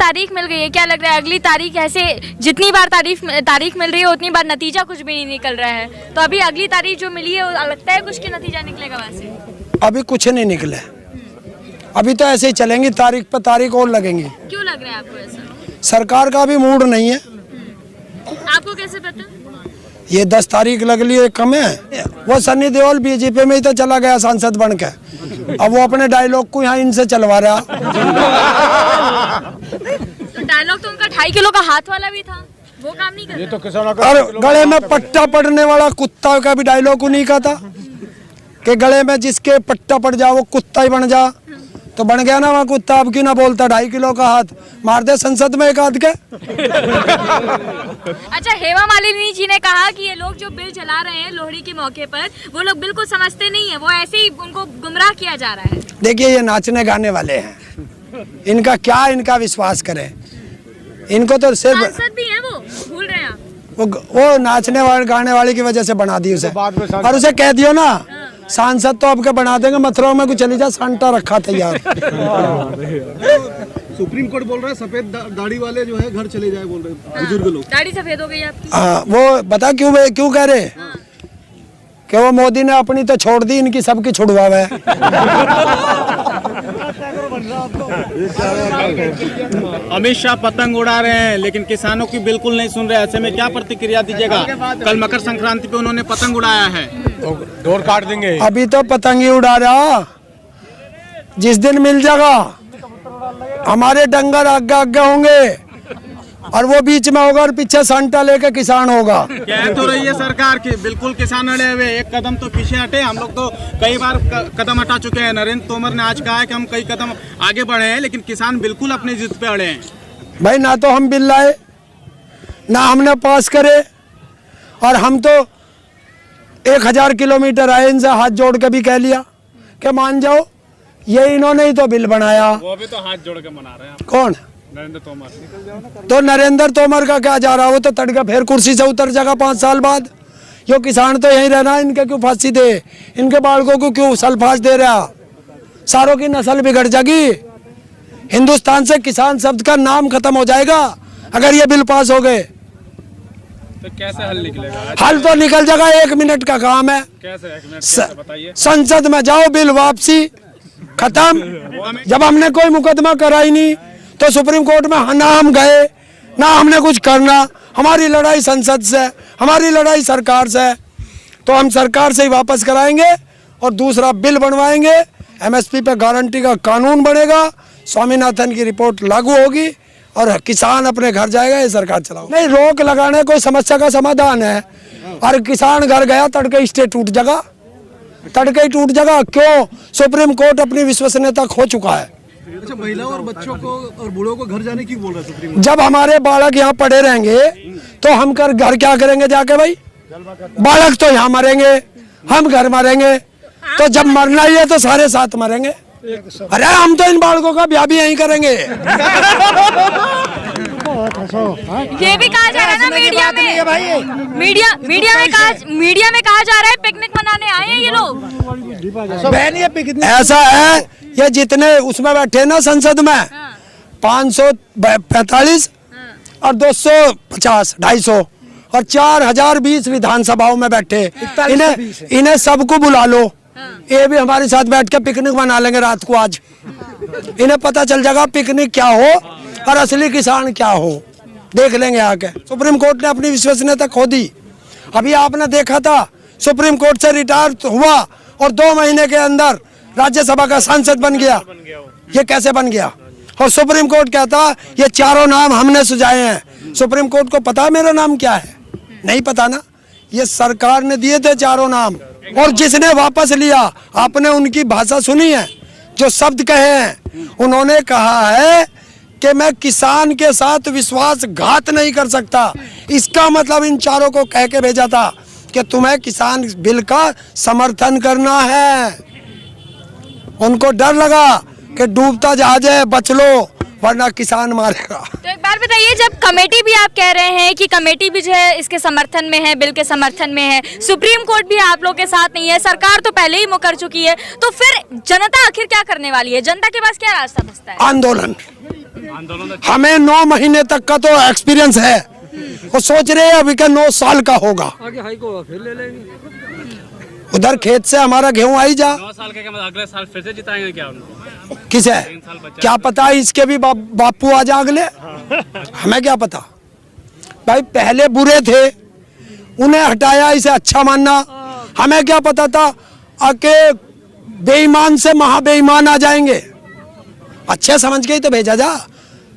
तारीख मिल गई है, क्या लग रहा है अगली तारीख ऐसे जितनी बार तारीख मिल रही है उतनी बार नतीजा कुछ भी नहीं निकल रहा है, तो अभी अगली तारीख जो मिली है लगता है कुछ के नतीजा निकलेगा? वैसे अभी कुछ नहीं निकले, अभी तो ऐसे ही चलेंगी, तारीख पर तारीख और लगेंगी। क्यों लग रहा है आपको ऐसा? सरकार का भी मूड नहीं है। आपको कैसे पता? ये 10 तारीख लग ली कम है। वो सन्नी देओल बीजेपी में ही तो चला गया सांसद बन के, अब वो अपने डायलॉग को यहाँ इनसे चलवा रहा। तो डायलॉग तो उनका 2.5 किलो का हाथ वाला भी था, वो काम नहीं कर रहा। ये तो किसानों का और गले में पट्टा पड़ने वाला कुत्ता का भी डायलॉग उन्हीं का था कि गले में जिसके पट्टा पड़ जा वो कुत्ता ही बन जा, तो बन गया ना वहाँ कुत्ता। अब क्यों ना बोलता 2.5 किलो का हाथ मार दे संसद में एक हाथ के। अच्छा, हेमा मालिनी जी ने कहा कि ये लोग जो बिल चला रहे हैं लोहड़ी के मौके पर, वो लोग बिल्कुल समझते नहीं है, वो ऐसे ही उनको गुमराह किया जा रहा है। देखिए ये नाचने गाने वाले हैं, इनका क्या इनका विश्वास करें, इनको तो सिर्फ सांसद भी हैं वो, भूल रहे हैं आप। वो नाचने वाले गाने वाले की वजह से बना दी उसे, और उसे कह दियो ना सांसद तो आपके बना देंगे, मथुरा में कुछ चली जा, सांटा रखा तैयार। सुप्रीम कोर्ट बोल रहा है सफेद दाढ़ी वाले जो है घर चले जाए, बोल रहे हैं बुजुर्ग लोग। दाढ़ी सफेद हो गई आपकी? वो बता क्यों कह रहे कि वो मोदी ने अपनी तो छोड़ दी, इनकी सबकी छुड़वा है। अमित शाह पतंग उड़ा रहे हैं लेकिन किसानों की बिल्कुल नहीं सुन रहे, ऐसे में क्या प्रतिक्रिया दीजिएगा? कल मकर संक्रांति पे उन्होंने पतंग उड़ाया है, तो डोर काट देंगे। अभी तो पतंग ही उड़ा रहा, जिस दिन मिल जाएगा हमारे डंगर आगे आगे होंगे और वो बीच में होगा और पीछे सांटा लेके किसान होगा। कह तो रही है सरकार की बिल्कुल किसान अड़े हुए, एक कदम तो पीछे हटे। हम लोग तो कई बार कदम हटा चुके हैं। नरेंद्र तोमर ने आज कहा है कि हम कई कदम आगे बढ़े हैं, लेकिन किसान बिल्कुल अपनी जिद पे अड़े हैं। भाई ना तो हम बिल लाए ना हमने पास करे, और हम तो 1000 किलोमीटर आए, इनसे हाथ जोड़ के भी कह लिया कि मान जाओ, ये इन्होंने ही तो बिल बनाया। वो भी तो हाथ जोड़ के मना रहे हैं। कौन? नरेंद्र तोमर। तो नरेंद्र तोमर का क्या जा रहा, वो तो तड़का फिर कुर्सी से उतर जाएगा 5 साल बाद। यो किसान तो यहीं रहना, इनके क्यों फांसी दे, इनके बालकों को क्यों सल्फास दे रहा, सारों की नस्ल बिगड़ जाएगी। हिंदुस्तान से किसान शब्द का नाम खत्म हो जाएगा अगर ये बिल पास हो गए। तो कैसे हल निकलेगा? हल तो निकल जाएगा, 1 मिनट का काम है। कैसे 1 मिनट कैसे बताइए? संसद में जाओ, बिल वापसी, खत्म। जब हमने कोई मुकदमा करा ही नहीं तो सुप्रीम कोर्ट में ना हम गए ना हमने कुछ करना। हमारी लड़ाई संसद से, हमारी लड़ाई सरकार से, तो हम सरकार से ही वापस कराएंगे और दूसरा बिल बनवाएंगे। एमएसपी पे गारंटी का कानून बनेगा, स्वामीनाथन की रिपोर्ट लागू होगी और किसान अपने घर जाएगा। ये सरकार चलाओ नहीं, रोक लगाने कोई समस्या का समाधान है। और किसान घर गया तड़के स्टे टूट जाएगा, तड़के ही टूट जाएगा। क्यों? सुप्रीम कोर्ट अपनी विश्वसनीयता खो चुका है। अच्छा, महिलाओं और बच्चों को और बूढ़ों को घर जाने की बोल रहा है सुप्रीम कोर्ट? जब हमारे बालक यहाँ पड़े रहेंगे तो हम घर क्या करेंगे जाके? भाई बालक तो यहाँ मरेंगे, हम घर मरेंगे, तो जब मरना ही है तो सारे साथ मरेंगे। अरे हम तो इन बालकों का ब्याह भी यहीं करेंगे। ये भी कहा जा रहा है ना मीडिया में, मीडिया में कहा जा रहा है पिकनिक मनाने आए हैं ये लोग। ऐसा है, ये जितने उसमें बैठे ना संसद में 545 और 250 250 और 4020 विधानसभाओं में बैठे, इन्हें सबको बुला लो, ये भी हमारे साथ बैठ के पिकनिक मना लेंगे रात को। आज इन्हें पता चल जाएगा पिकनिक क्या हो और असली किसान क्या हो, देख लेंगे आके। सुप्रीम कोर्ट ने अपनी विश्वसनीयता खो दी। अभी आपने देखा था सुप्रीम कोर्ट से रिटायर हुआ और 2 महीने के अंदर राज्यसभा का सांसद बन गया। ये कैसे बन गया? और सुप्रीम कोर्ट कहता ये चारों नाम हमने सुझाए हैं। सुप्रीम कोर्ट को पता मेरा नाम क्या है? नहीं पता ना। ये सरकार ने दिए थे चारों नाम, और जिसने वापस लिया आपने उनकी भाषा सुनी है, जो शब्द कहे हैं। उन्होंने कहा है कि मैं किसान के साथ विश्वासघात नहीं कर सकता। इसका मतलब इन चारों को कह के भेजा था कि तुम्हें किसान बिल का समर्थन करना है। उनको डर लगा कि डूबता जहाज है, बच लो वरना किसान मारेगा। तो एक बार बताइए, जब कमेटी भी आप कह रहे हैं कि कमेटी भी जो है इसके समर्थन में है, बिल के समर्थन में है, सुप्रीम कोर्ट भी आप लोग के साथ नहीं है, सरकार तो पहले ही मुकर चुकी है, तो फिर जनता आखिर क्या करने वाली है? जनता के पास क्या रास्ता बचता है? आंदोलन। हमें 9 महीने तक का तो एक्सपीरियंस है, वो सोच रहे हैं अभी का 9 साल का होगा। उधर खेत से हमारा गेहूं आई जा। 9 साल के मतलब अगले साल फिर से जिताएंगे क्या उनको? किसे क्या पता, इसके भी बापू आ जा अगले, हमें क्या पता। भाई पहले बुरे थे, उन्हें हटाया, इसे अच्छा मानना। हमें क्या पता था कि बेईमान से महाबेईमान आ जाएंगे। अच्छे समझ के ही तो भेजा जा।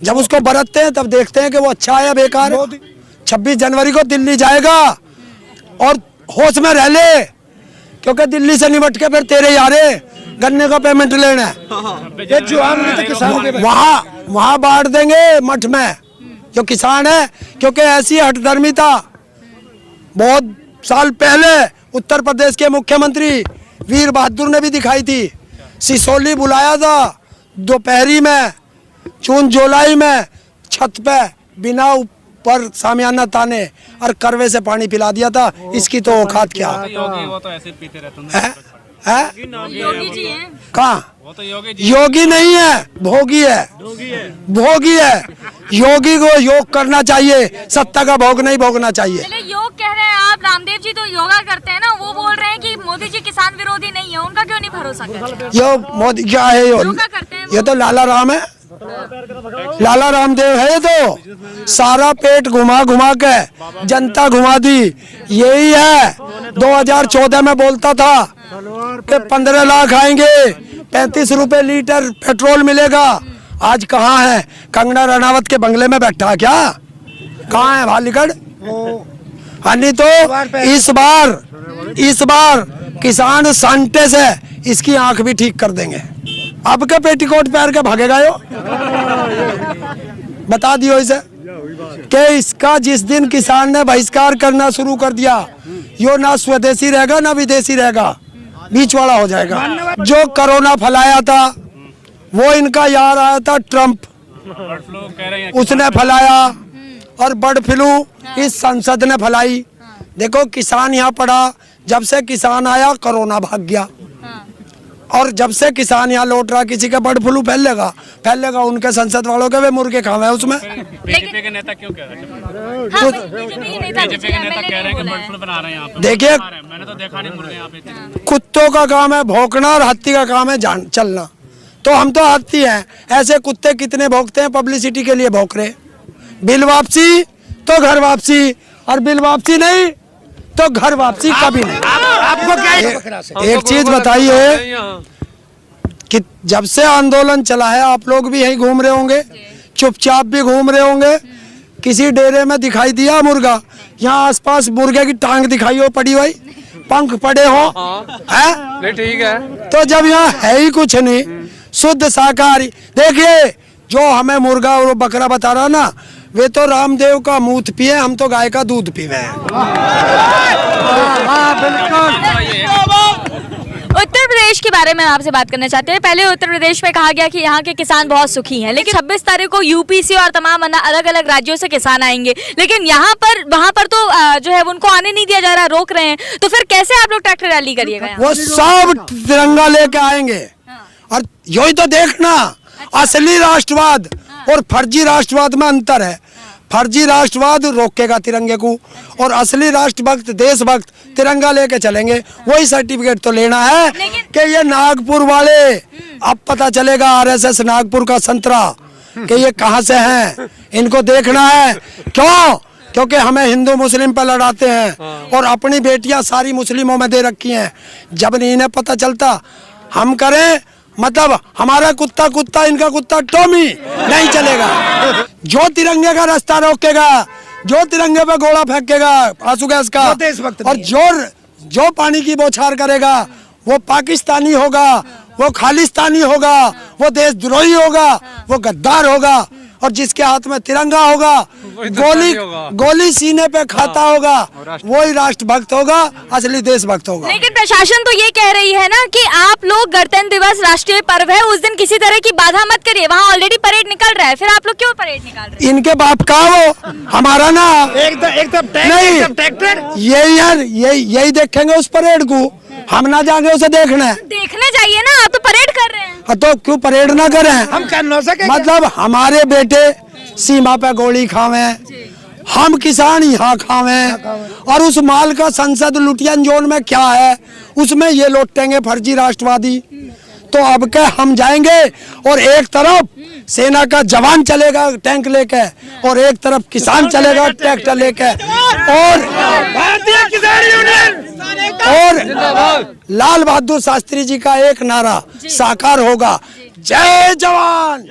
जब उसको बरतते हैं तब देखते हैं कि वो अच्छा है या बेकार है। 26 जनवरी को दिल्ली जाएगा और होश में रह ले, क्योंकि दिल्ली से निपट के फिर तेरे यारे गन्ने का पेमेंट लेना है। वहाँ बांट देंगे मठ में जो किसान है, क्योंकि ऐसी हठधर्मी था। बहुत साल पहले उत्तर प्रदेश के मुख्यमंत्री वीर बहादुर ने भी दिखाई थी। सिसोली बुलाया था दोपहरी में, जून जुलाई में, छत पे बिना ऊपर सामियाना ताने और करवे से पानी पिला दिया था। इसकी तो औकात क्या वो तो ऐसे पीते रहते हैं। योगी जी हैं। कहाँ? वो तो योगी नहीं है, भोगी है। भोगी है। योगी को योग करना चाहिए, सत्ता का भोग नहीं भोगना चाहिए। चले योग कह रहे हैं आप, रामदेव जी तो योगा करते हैं ना, वो बोल रहे हैं कि मोदी जी किसान विरोधी नहीं है, उनका क्यों नहीं भरोसा करते? यो मोदी क्या है? योगा करते हैं ये तो लाला राम है, लाला रामदेव है। ये तो सारा पेट घुमा घुमा के जनता घुमा दी। यही है 2014 में बोलता था कि 15 लाख आएंगे, 35 रुपए लीटर पेट्रोल मिलेगा। आज कहाँ है? कंगना रनावत के बंगले में बैठा क्या? कहाँ है भालीगढ़? नहीं तो इस बार किसान सांटे से इसकी आंख भी ठीक कर देंगे। अब के पेटीकोट पहन के भागेगा यो? बता दियो इसे कि इसका जिस दिन किसान ने बहिष्कार करना शुरू कर दिया, यो ना स्वदेशी रहेगा ना विदेशी रहेगा, बीच वाला हो जाएगा। जो कोरोना फैलाया था वो इनका यार आया था ट्रम्प, उसने फैलाया, और बर्ड फ्लू इस संसद ने फैलाई। देखो किसान यहाँ पड़ा, जब से किसान आया कोरोना भाग गया, और जब से किसान यहाँ लौट रहा किसी का बर्ड फ्लू फैलेगा उनके संसद वालों के वे मुर्गे खावे उसमें। बीजेपी के नेता क्यों कह रहे हैं? बीजेपी के नेता कह रहे हैं कि बर्ड फ्लू बना रहे हैं यहाँ पे। देखिए मैंने तो देखा नहीं मुर्गे यहाँ पे। कुत्तों का काम है भौंकना और हाथी का काम है चलना। तो हम तो हाथी हैं। ऐसे कुत्ते कितने भौंकते हैं, पब्लिसिटी के लिए भौंक रहे। बिल वापसी तो घर वापसी, और बिल वापसी नहीं तो घर वापसी कभी नहीं। आपको क्या एक चीज बताइए कि जब से आंदोलन चला है आप लोग भी यहीं घूम रहे होंगे, चुपचाप भी घूम रहे होंगे। किसी डेरे में दिखाई दिया मुर्गा? यहाँ आसपास मुर्गे की टांग दिखाई हो पड़ी हुई, पंख पड़े हो है? ठीक है। तो जब यहाँ है ही कुछ नहीं, शुद्ध शाकाहारी। देखिए जो हमें मुर्गा और बकरा बता रहा ना, वे तो रामदेव का मूत पिए, हम तो गाय का दूध पीवे हैं। उत्तर प्रदेश के बारे में आपसे बात करना चाहते हैं। पहले उत्तर प्रदेश में कहा गया कि यहाँ के किसान बहुत सुखी हैं, लेकिन 26 तारीख को यूपी से और तमाम अलग अलग राज्यों से किसान आएंगे, लेकिन वहाँ पर तो जो है उनको आने नहीं दिया जा रहा, रोक रहे हैं। तो फिर कैसे आप लोग ट्रैक्टर रैली करिएगा? वो सब तिरंगा लेके आएंगे। और यही तो देखना, असली राष्ट्रवाद और फर्जी राष्ट्रवाद में अंतर है। फर्जी राष्ट्रवाद रोकेगा तिरंगे को, और असली राष्ट्रभक्त देशभक्त तिरंगा लेके चलेंगे। वही सर्टिफिकेट तो लेना है कि ये नागपुर वाले, अब पता चलेगा आरएसएस नागपुर का संतरा कि ये कहाँ से हैं, इनको देखना है। क्यों? क्योंकि हमें हिंदू मुस्लिम पर लड़ाते हैं और अपनी बेटियां सारी मुस्लिमों में दे रखी हैं। जब इन्हें पता चलता हम करें, मतलब हमारा कुत्ता इनका कुत्ता टॉमी नहीं चलेगा। जो तिरंगे का रास्ता रोकेगा, जो तिरंगे पे गोला फेंकेगा आंसू गैस का, और जो पानी की बौछार करेगा वो पाकिस्तानी होगा, वो खालिस्तानी होगा, वो देशद्रोही होगा, वो गद्दार होगा। और जिसके हाथ में तिरंगा होगा, गोली सीने पे खाता होगा, वही राष्ट्रभक्त होगा, असली देशभक्त होगा। लेकिन प्रशासन तो ये कह रही है ना कि आप लोग गणतंत्र दिवस राष्ट्रीय पर्व है, उस दिन किसी तरह की बाधा मत करिए। वहाँ ऑलरेडी परेड निकल रहा है, फिर आप लोग क्यों परेड निकाल रहे हैं? इनके बाप का वो, हमारा ना नहीं, यही देखेंगे उस परेड को, हम ना जाएंगे उसे देखने जाइए ना, आप तो परेड कर रहे हैं। तो क्यों परेड ना करें? हम कर न सके। मतलब हमारे बेटे सीमा पे गोली खावे, हम किसान यहाँ खावे, और उस माल का संसद लुटियन जोन में क्या है, उसमें ये लौटेंगे फर्जी राष्ट्रवादी। तो अब के हम जाएंगे और एक तरफ सेना का जवान चलेगा टैंक लेके और एक तरफ किसान चलेगा ट्रैक्टर लेके, और भारतीय किसान यूनियन और लाल बहादुर शास्त्री जी का एक नारा साकार होगा, जय जवान।